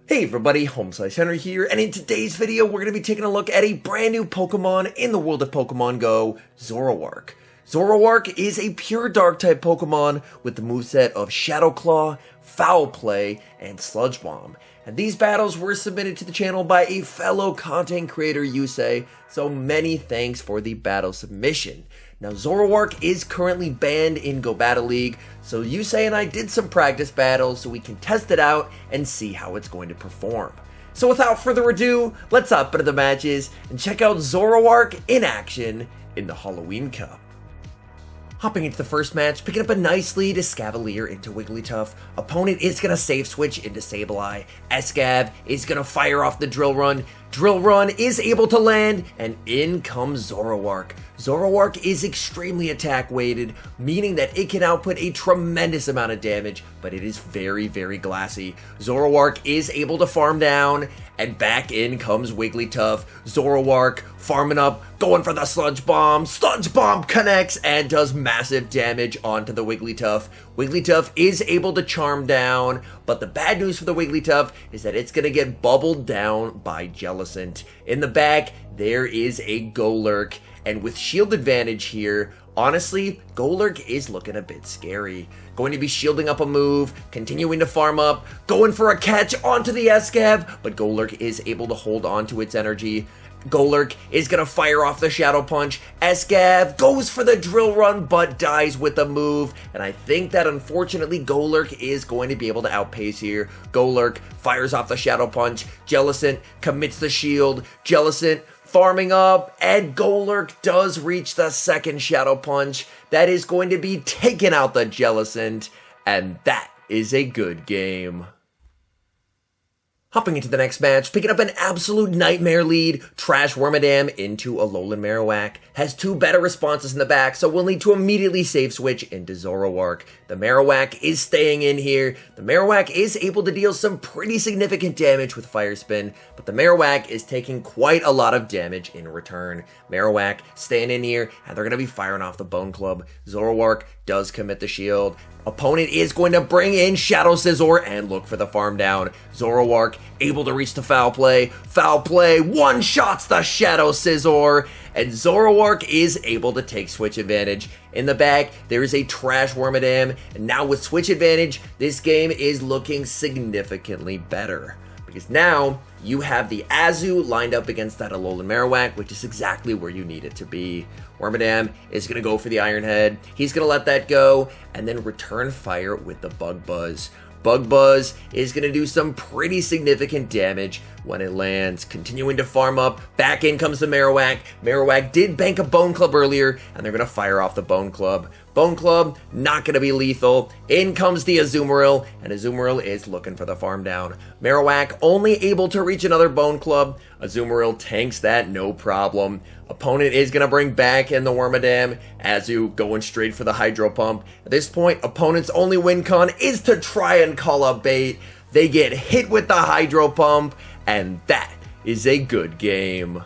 Hey everybody, HomeSliceHenry here, and in today's video we're going to be taking a look at a brand new Pokemon in the world of Pokemon Go, Zoroark. Zoroark is a pure Dark-type Pokemon with the moveset of Shadow Claw, Foul Play, and Sludge Bomb. And these battles were submitted to the channel by a fellow content creator, Yusei, so many thanks for the battle submission. Now, Zoroark is currently banned in Go Battle League, so Yusei and I did some practice battles so we can test it out and see how it's going to perform. So without further ado, let's hop into the matches and check out Zoroark in action in the Halloween Cup. Hopping into the first match, picking up a nice lead is Scavalier into Wigglytuff. Opponent is going to save switch into Sableye. Escav is going to fire off the Drill Run. Drill Run is able to land, and in comes Zoroark. Zoroark is extremely attack weighted, meaning that it can output a tremendous amount of damage, but it is very, very glassy. Zoroark is able to farm down, and back in comes Wigglytuff. Zoroark farming up, going for the Sludge Bomb. Sludge Bomb connects and does massive damage onto the Wigglytuff. Wigglytuff is able to charm down, but the bad news for the Wigglytuff is that it's going to get bubbled down by Jellicent. In the back, there is a Golurk, and with shield advantage here, honestly, Golurk is looking a bit scary. Going to be shielding up a move, continuing to farm up, going for a catch onto the Escav, but Golurk is able to hold on to its energy. Golurk is going to fire off the Shadow Punch. Escav goes for the Drill Run, but dies with the move. And I think that unfortunately Golurk is going to be able to outpace here. Golurk fires off the Shadow Punch. Jellicent commits the shield. Jellicent farming up, and Golurk does reach the second Shadow Punch. That is going to be taking out the Jellicent, and that is a good game. Hopping into the next match, picking up an absolute nightmare lead, Trash Wormadam into Alolan Marowak. Has two better responses in the back, so we'll need to immediately save switch into Zoroark. The Marowak is staying in here. The Marowak is able to deal some pretty significant damage with Fire Spin, but the Marowak is taking quite a lot of damage in return. Marowak staying in here, and they're going to be firing off the Bone Club. Zoroark does commit the shield. Opponent is going to bring in Shadow Scizor and look for the farm down. Zoroark able to reach the Foul Play. Foul Play one-shots the Shadow Scizor, and Zoroark is able to take switch advantage. In the back, there is a Trash Wormadam, and now with switch advantage, this game is looking significantly better. Because now, you have the Azu lined up against that Alolan Marowak, which is exactly where you need it to be. Wormadam is going to go for the Iron Head. He's going to let that go, and then return fire with the Bug Buzz. Bug Buzz is going to do some pretty significant damage when it lands. Continuing to farm up, back in comes the Marowak. Marowak did bank a Bone Club earlier, and they're going to fire off the Bone Club. Bone Club, not going to be lethal. In comes the Azumarill, and Azumarill is looking for the farm down. Marowak only able to reach another Bone Club. Azumarill tanks that, no problem. Opponent is going to bring back in the Wormadam. Azu going straight for the Hydro Pump. At this point, opponent's only win con is to try and call a bait. They get hit with the Hydro Pump, and that is a good game.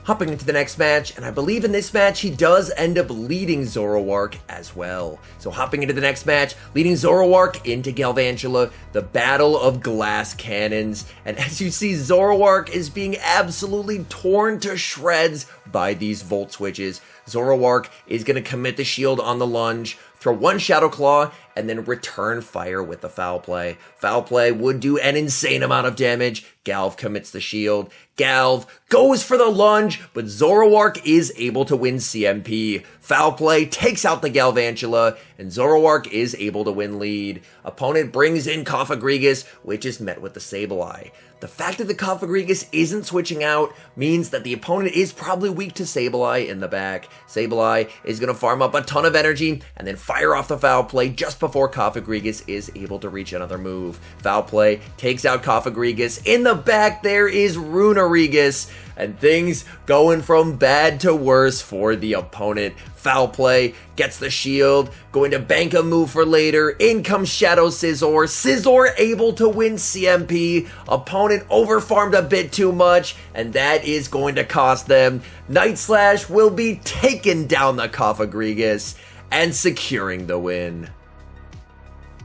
Hopping into the next match, and I believe in this match he does end up leading Zoroark as well. So hopping into the next match, leading Zoroark into Galvantula, the Battle of Glass Cannons. And as you see, Zoroark is being absolutely torn to shreds by these Volt Switches. Zoroark is going to commit the shield on the lunge, throw one Shadow Claw, and then return fire with the Foul Play. Foul Play would do an insane amount of damage. Galv commits the shield. Galv goes for the lunge, but Zoroark is able to win CMP. Foul Play takes out the Galvantula, and Zoroark is able to win lead. Opponent brings in Cofagrigus, which is met with the Sableye. The fact that the Cofagrigus isn't switching out means that the opponent is probably weak to Sableye in the back. Sableye is going to farm up a ton of energy and then fire off the Foul Play just before Cofagrigus is able to reach another move. Foul Play takes out Cofagrigus. In the back, there is Runerigus, and things going from bad to worse for the opponent. Foul Play gets the shield, going to bank a move for later. In comes Shadow Scizor. Scizor able to win CMP. Opponent overfarmed a bit too much, and that is going to cost them. Night Slash will be taking down the Cofagrigus and securing the win.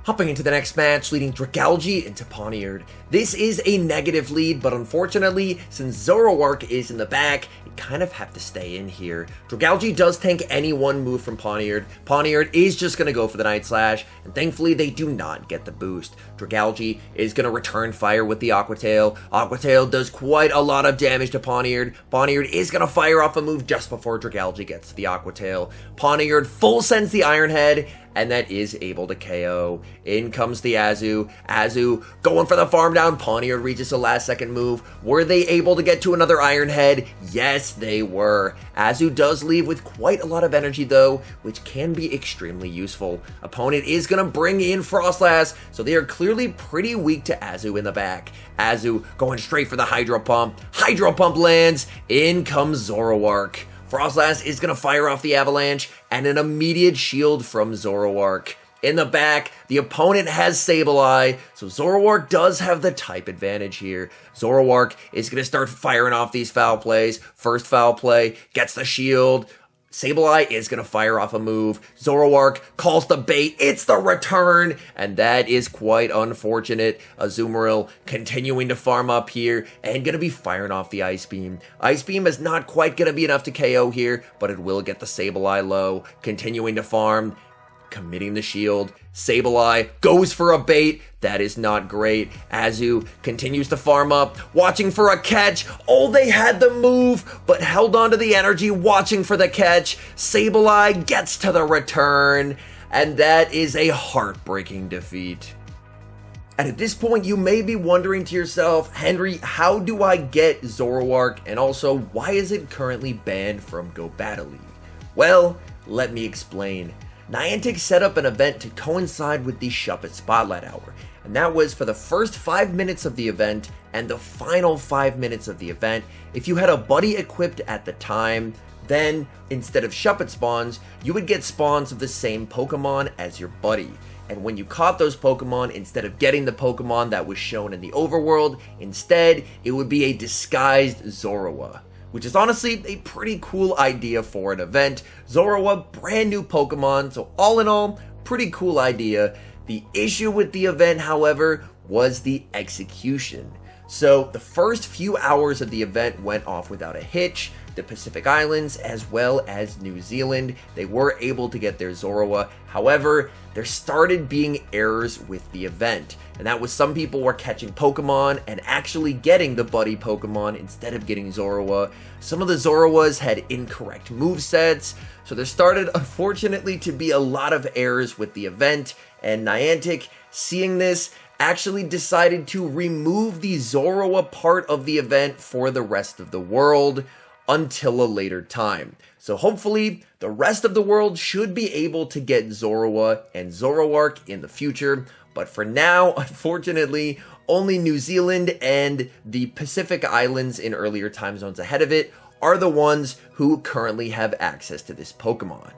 Hopping into the next match, leading Dragalge into Pawniard. This is a negative lead, but unfortunately, since Zoroark is in the back, you kind of have to stay in here. Dragalge does tank any one move from Pawniard. Pawniard is just going to go for the Night Slash, and thankfully they do not get the boost. Dragalge is going to return fire with the Aqua Tail. Aqua Tail does quite a lot of damage to Pawniard. Pawniard is going to fire off a move just before Dragalge gets to the Aqua Tail. Pawniard full sends the Iron Head, and that is able to KO. In comes the Azu. Azu going for the farm down. Pawniard reaches the last second move. Were they able to get to another Iron Head? Yes, they were. Azu does leave with quite a lot of energy though, which can be extremely useful. Opponent is going to bring in Frostlass, so they are clearly pretty weak to Azu in the back. Azu going straight for the Hydro Pump. Hydro Pump lands. In comes Zoroark. Frostlass is going to fire off the Avalanche, and an immediate shield from Zoroark. In the back, the opponent has Sableye, so Zoroark does have the type advantage here. Zoroark is going to start firing off these foul plays. First foul play, gets the shield. Sableye is going to fire off a move. Zoroark calls the bait. It's the return, and that is quite unfortunate. Azumarill continuing to farm up here and going to be firing off the Ice Beam. Ice Beam is not quite going to be enough to KO here, but it will get the Sableye low. Continuing to farm, committing the shield. Sableye goes for a bait. That is not great. Azu continues to farm up, watching for a catch. Oh, they had the move, but held on to the energy, watching for the catch. Sableye gets to the return, and that is a heartbreaking defeat. And at this point, you may be wondering to yourself, Henry, how do I get Zoroark, and also, why is it currently banned from Go Battle League? Well, let me explain. Niantic set up an event to coincide with the Shuppet Spotlight Hour, and that was for the first 5 minutes of the event and the final 5 minutes of the event. If you had a buddy equipped at the time, then instead of Shuppet spawns, you would get spawns of the same Pokemon as your buddy. And when you caught those Pokemon, instead of getting the Pokemon that was shown in the overworld, instead it would be a disguised Zorua, which is honestly a pretty cool idea for an event. Zorua, brand new Pokemon, so all in all, pretty cool idea. The issue with the event, however, was the execution. So the first few hours of the event went off without a hitch. The Pacific Islands as well as New Zealand, they were able to get their Zorua. However, there started being errors with the event, and that was some people were catching Pokemon and actually getting the buddy Pokemon instead of getting Zorua. Some of the Zoruas had incorrect movesets, so there started unfortunately to be a lot of errors with the event, and Niantic, seeing this, actually decided to remove the Zorua part of the event for the rest of the world until a later time. So hopefully the rest of the world should be able to get Zorua and Zoroark in the future, but for now, unfortunately, only New Zealand and the Pacific Islands in earlier time zones ahead of it are the ones who currently have access to this Pokemon.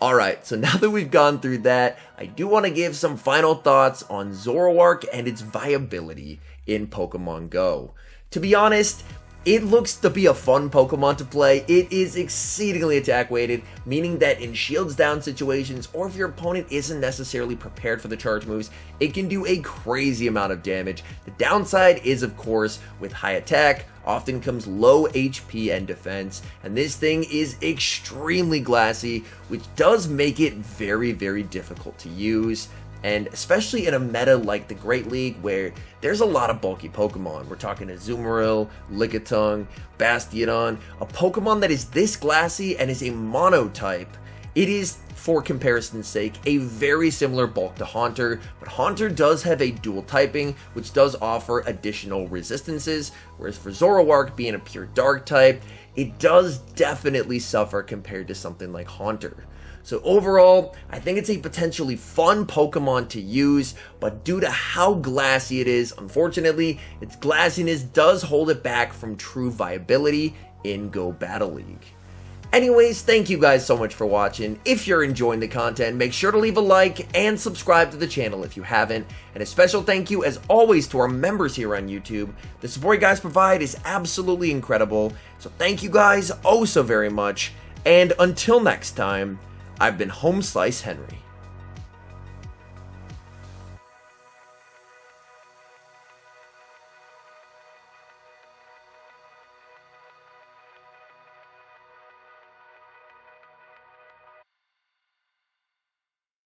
Alright, so now that we've gone through that, I do want to give some final thoughts on Zoroark and its viability in Pokemon Go. To be honest, it looks to be a fun Pokemon to play. It is exceedingly attack weighted, meaning that in shields down situations, or if your opponent isn't necessarily prepared for the charge moves, it can do a crazy amount of damage. The downside is, of course, with high attack, often comes low HP and defense, and this thing is extremely glassy, which does make it very, very difficult to use. And especially in a meta like the Great League, where there's a lot of bulky Pokemon. We're talking Azumarill, Lickitung, Bastiodon, a Pokemon that is this glassy and is a mono type. It is, for comparison's sake, a very similar bulk to Haunter, but Haunter does have a dual typing, which does offer additional resistances, whereas for Zoroark being a pure dark type, it does definitely suffer compared to something like Haunter. So overall, I think it's a potentially fun Pokemon to use, but due to how glassy it is, unfortunately, its glassiness does hold it back from true viability in Go Battle League. Anyways, thank you guys so much for watching. If you're enjoying the content, make sure to leave a like and subscribe to the channel if you haven't. And a special thank you, as always, to our members here on YouTube. The support you guys provide is absolutely incredible. So thank you guys oh so very much. And until next time, I've been HomeSliceHenry.